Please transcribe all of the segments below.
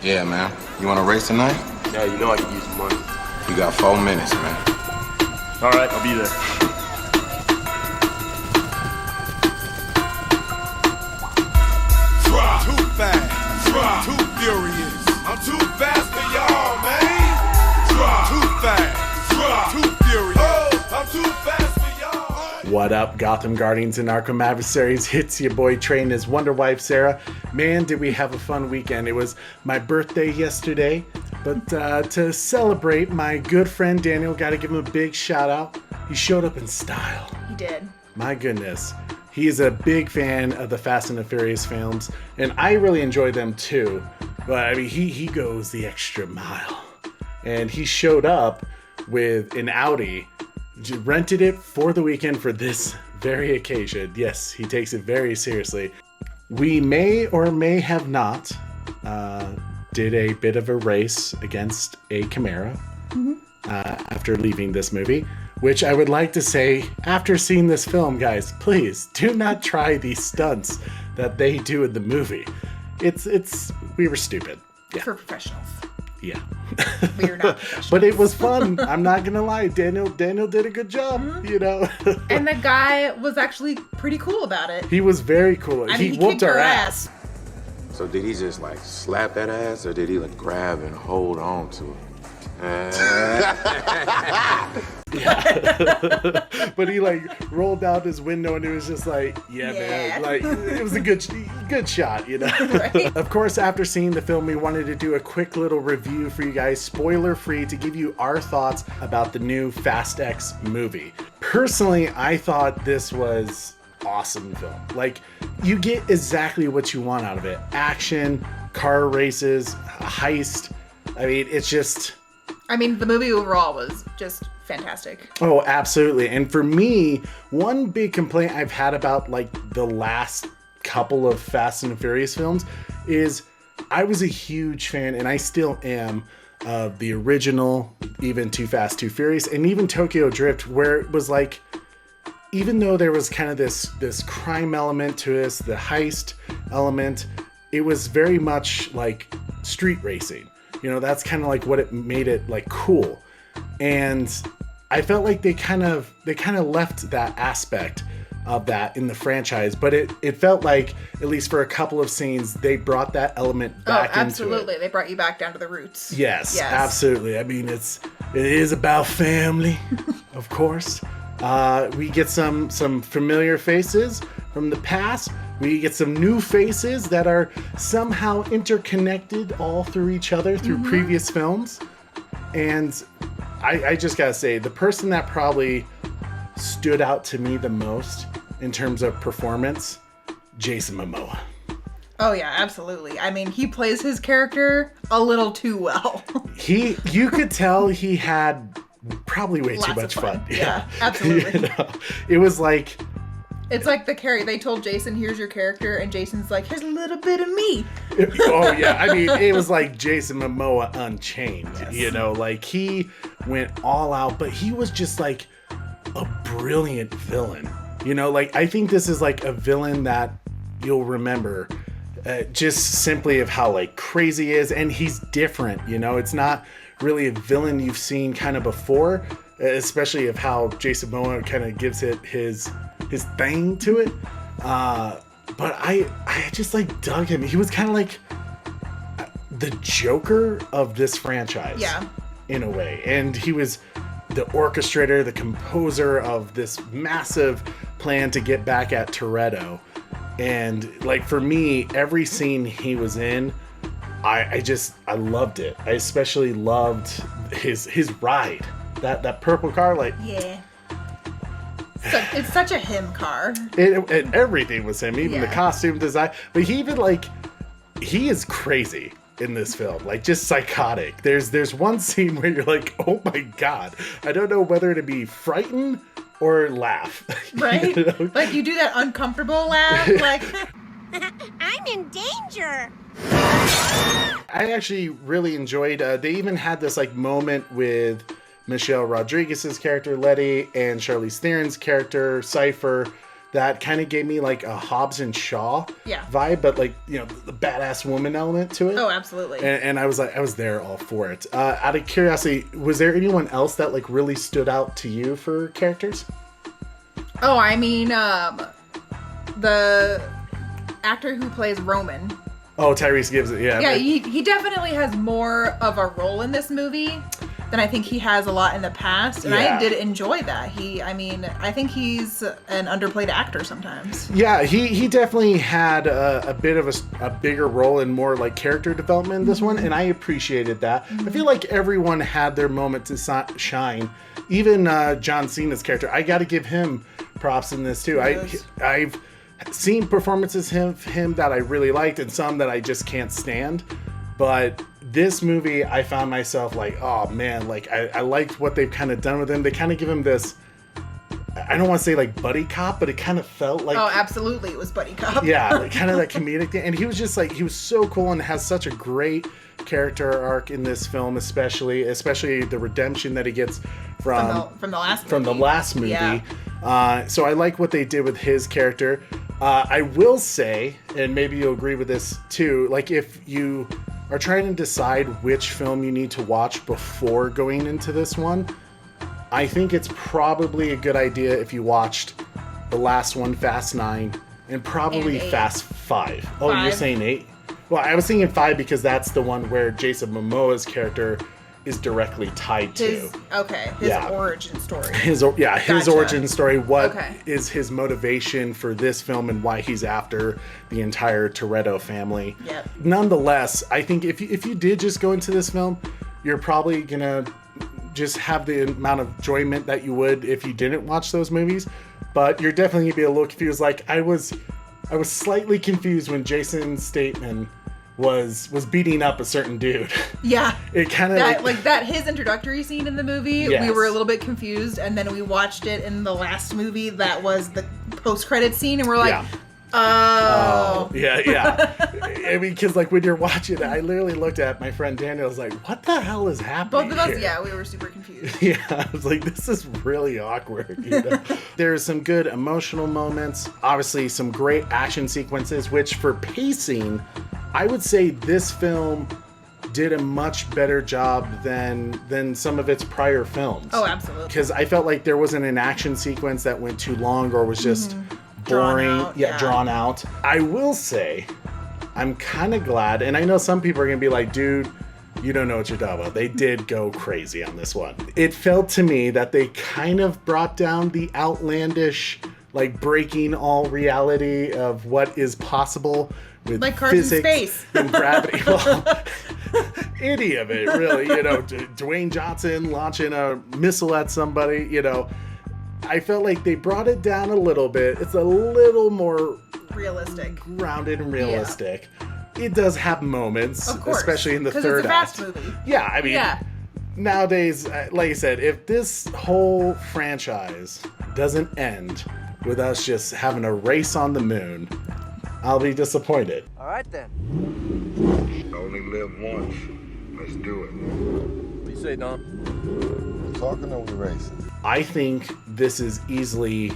Yeah, man. You want to race tonight? Yeah, you know I could use some money. You got 4 minutes, man. All right, I'll be there. Too fast, too furious. I'm too fast for y'all, man. Too fast, too furious. Oh, I'm too fast for y'all. What up, Gotham Guardians and Arkham Adversaries? It's your boy Train as Wonder Wife Sarah. Man, did we have a fun weekend. It was my birthday yesterday, but to celebrate, my good friend Daniel, got to give him a big shout out. He showed up in style. He did. My goodness. He's a big fan of the Fast and the Furious films, and I really enjoy them too. But I mean, he goes the extra mile. And he showed up with an Audi, rented it for the weekend for this very occasion. Yes, he takes it very seriously. We may or may have not did a bit of a race against a Camaro after leaving this movie. Which I would like to say, after seeing this film, guys, please do not try these stunts that they do in the movie. We were stupid. Yeah. For professionals. Yeah. We are not professionals. But it was fun. I'm not gonna lie. Daniel did a good job, you know. And the guy was actually pretty cool about it. He was very cool. I mean, he whooped kicked our her ass. So did he just like slap that ass, or did he like grab and hold on to it? But he like rolled down his window and it was just like, yeah. Man, like it was a good shot, you know. Right? Of course, after seeing the film, we wanted to do a quick little review for you guys, spoiler free, to give you our thoughts about the new Fast X movie. Personally, I thought this was awesome film. Like, you get exactly what you want out of it: action, car races, a heist. I mean, it's just... I mean, the movie overall was just fantastic. Oh, absolutely. And for me, one big complaint I've had about like the last couple of Fast and Furious films is I was a huge fan, and I still am, of the original, even Too Fast, Too Furious, and even Tokyo Drift, where it was like, even though there was kind of this crime element to this, the heist element, it was very much like street racing. You know, that's kind of like what it made it like cool. And I felt like they kind of left that aspect of that in the franchise, but it felt like, at least for a couple of scenes, they brought that element back into it. Absolutely. They brought you back down to the roots. Yes, absolutely. I mean, it is about family, of course. We get some familiar faces from the past. We get some new faces that are somehow interconnected all through each other through previous films. And I just gotta say, the person that probably stood out to me the most in terms of performance, Jason Momoa. Oh yeah, absolutely. I mean, he plays his character a little too well. You could tell he had probably way too much fun. Yeah, absolutely. You know, it was like... It's like they told Jason, here's your character, and Jason's like, here's a little bit of me. Oh yeah, I mean, it was like Jason Momoa Unchained, you know, like he went all out, but he was just like a brilliant villain, you know, like I think this is like a villain that you'll remember just simply of how like crazy he is, and he's different, you know, it's not really a villain you've seen kind of before, especially of how Jason Momoa kind of gives it his thing to it. But I just like dug him. He was kind of like the Joker of this franchise. Yeah. In a way. And he was the orchestrator, the composer of this massive plan to get back at Toretto. And like for me, every scene he was in, I loved it. I especially loved his ride. That purple car, like... Yeah. So, it's such a him car. And everything was him, even the costume design. But he is crazy in this film, like just psychotic. There's one scene where you're like, oh my god, I don't know whether to be frightened or laugh. Right? You know? Like you do that uncomfortable laugh, like I'm in danger. I actually really enjoyed. They even had this like moment with Michelle Rodriguez's character Letty and Charlize Theron's character Cypher, that kind of gave me like a Hobbs and Shaw Yeah. vibe, but like, you know, the badass woman element to it. Oh, absolutely. And I was there all for it. Out of curiosity, was there anyone else that like really stood out to you for characters? Oh, I mean, the actor who plays Roman. Oh, Tyrese Gibbs. Yeah. Yeah, he definitely has more of a role in this movie than I think he has a lot in the past, and Yeah. I did enjoy that. I think he's an underplayed actor sometimes. Yeah, he definitely had a bit of a bigger role and more like character development in this one, and I appreciated that. I feel like everyone had their moment to shine. Even John Cena's character, I got to give him props in this too. Yes. I've seen performances of him that I really liked and some that I just can't stand, but this movie I found myself like, oh man, like I liked what they've kind of done with him. They kind of give him this, I don't want to say like buddy cop, but it kind of felt like, Oh, absolutely, it was buddy cop. yeah, like kind of that comedic thing. And he was just like, he was so cool and has such a great character arc in this film, especially the redemption that he gets from the last movie. Yeah. So I like what they did with his character. I will say, and maybe you'll agree with this too, like if you are trying to decide which film you need to watch before going into this one, I think it's probably a good idea if you watched the last one, Fast 9, and probably And 8. Fast 5. Oh, you're 5. saying 8? Well, I was thinking 5 because that's the one where Jason Momoa's character is directly tied to. His Yeah. origin story. His Gotcha. origin story. What is Okay. his motivation for this film and why he's after the entire Toretto family? Yep. Nonetheless, I think if you did just go into this film, you're probably gonna just have the amount of enjoyment that you would if you didn't watch those movies. But you're definitely gonna be a little confused. Like I was slightly confused when Jason Statham was beating up a certain dude. Yeah. It kind of like that his introductory scene in the movie, we Yes. were a little bit confused, and then we watched it in the last movie that was the post-credit scene, and we're like, Yeah. oh. Yeah. I mean, because like when you're watching it, I literally looked at my friend Daniel. I was like, "What the hell is happening?" Both of us, here? yeah, we were super confused. Yeah, I was like, "This is really awkward." You know? There's some good emotional moments. Obviously, some great action sequences. Which, for pacing, I would say this film did a much better job than some of its prior films. Oh, absolutely. Because I felt like there wasn't an action sequence that went too long or was just Drawn boring. out, yeah. Drawn out. I will say, I'm kind of glad, and I know some people are gonna be like, dude, you don't know what you're talking about. They did go crazy on this one. It felt to me that they kind of brought down the outlandish, like breaking all reality of what is possible with Like cars in physics space. and gravity. Well, any of it, really. You know, Dwayne Johnson launching a missile at somebody, you know. I felt like they brought it down a little bit. It's a little more Realistic. grounded and realistic. It does have moments, Of course. especially in the 'Cause third it's a fast act. movie. Yeah, I mean, Yeah. nowadays, like I said, if this whole franchise doesn't end with us just having a race on the moon, I'll be disappointed. All right then. Only live once. Let's do it. What do you say, Dom? Talking or we racing? I think this is easily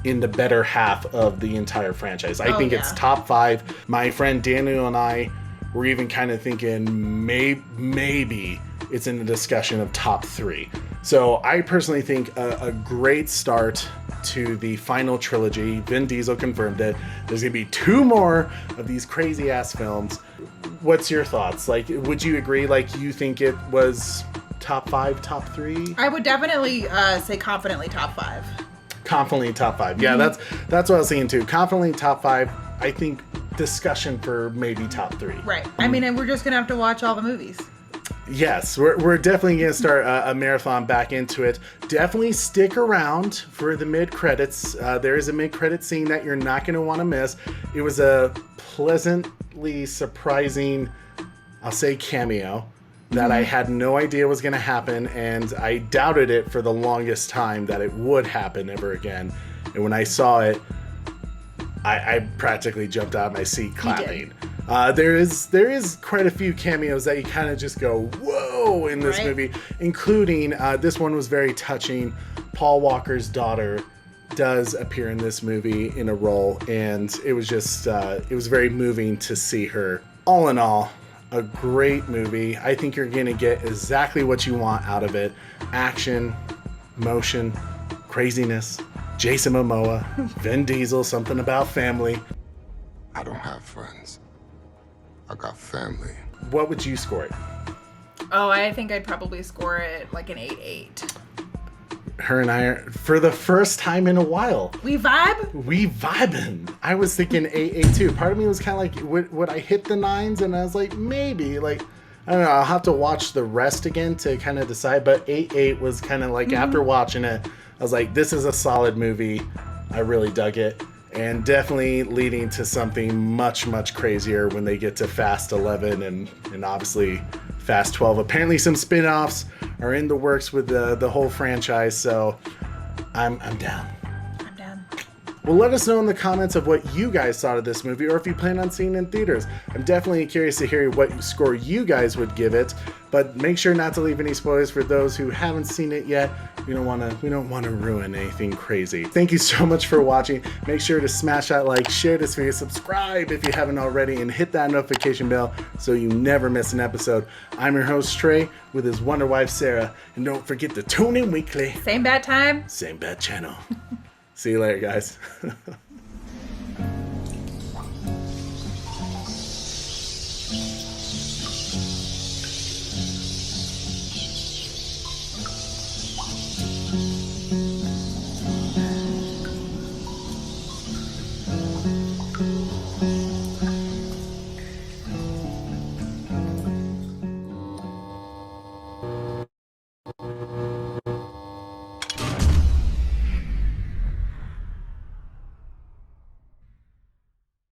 in the better half of the entire franchise. I Oh, think yeah. it's top 5. My friend Daniel and I were even kind of thinking maybe it's in the discussion of top 3. So I personally think a great start to the final trilogy. Vin Diesel confirmed it. There's gonna be 2 more of these crazy ass films. What's your thoughts? Like, would you agree? Like, you think it was top 5, top 3? I would definitely say confidently top 5. Confidently top 5. Yeah, that's what I was saying too. Confidently top 5. I think discussion for maybe top 3. Right. I mean, and we're just going to have to watch all the movies. Yes, we're definitely going to start a marathon back into it. Definitely stick around for the mid-credits. There is a mid-credit scene that you're not going to want to miss. It was a pleasantly surprising, I'll say, cameo that I had no idea was going to happen, and I doubted it for the longest time that it would happen ever again. And when I saw it, I practically jumped out of my seat clapping. There is quite a few cameos that you kind of just go, whoa, in this Right. movie, including this one was very touching. Paul Walker's daughter does appear in this movie in a role, and it was just it was very moving to see her. All in all, a great movie. I think you're gonna get exactly what you want out of it. Action, motion, craziness, Jason Momoa, Vin Diesel, something about family. I don't have friends. I got family. What would you score it? Oh, I think I'd probably score it like an 8-8. Her and I are, for the first time in a while, We vibe? we vibing. I was thinking 8-8 too. Part of me was kind of like, would I hit the 9s? And I was like, maybe. Like, I don't know. I'll have to watch the rest again to kind of decide. But 8-8 was kind of like, after watching it, I was like, this is a solid movie. I really dug it. And definitely leading to something much, much crazier when they get to Fast 11 and obviously Fast 12. Apparently some spin-offs are in the works with the whole franchise, so I'm down. I'm down. Well, let us know in the comments of what you guys thought of this movie, or if you plan on seeing it in theaters. I'm definitely curious to hear what score you guys would give it, but make sure not to leave any spoilers for those who haven't seen it yet. We don't want to ruin anything crazy. Thank you so much for watching. Make sure to smash that like, share this video, subscribe if you haven't already, and hit that notification bell so you never miss an episode. I'm your host Trey with his wonder wife Sarah, and don't forget to tune in weekly. Same bad time. Same bad channel. See you later, guys.